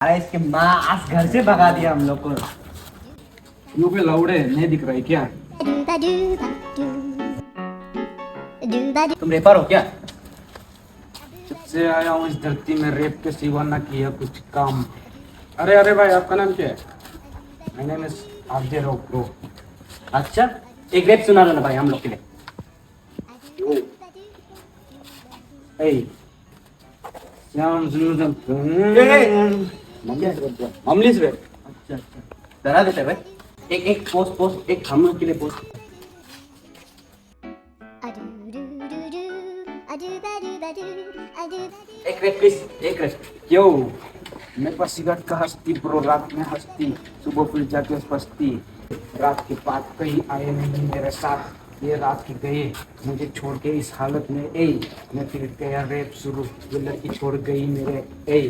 अरे इसके माँ आज घर से भगा दिया हम लोग को। लोग लौड़े नहीं दिख रहा है क्या? तुम रेपर हो क्या? जब से आया हूँ इस धरती में रेप के सिवा ना किया कुछ काम। अरे अरे भाई, आपका नाम क्या है? My name is RJ rock bro. अच्छा, एक रेप सुना दो ना भाई हम लोग के लिए। ए श्याम सुन ममलिस रे। अच्छा अच्छा, डरा देते भाई। एक एक पोस्ट पोस्ट एक हम लोग के लिए पोस्ट। एक रेप प्लीज, एक रेप। क्यों? मेरे पास सिगरेट का हस्ती ब्रो, रात में हस्ती सुबह फिर जाके बस्ती। रात के बाद कहीं आए नहीं मेरे साथ, ये रात के गए मुझे छोड़ के इस हालत में। ए मैं फिर गया रेप शुरू, ये लड़की छोड़ गई मेरे। ए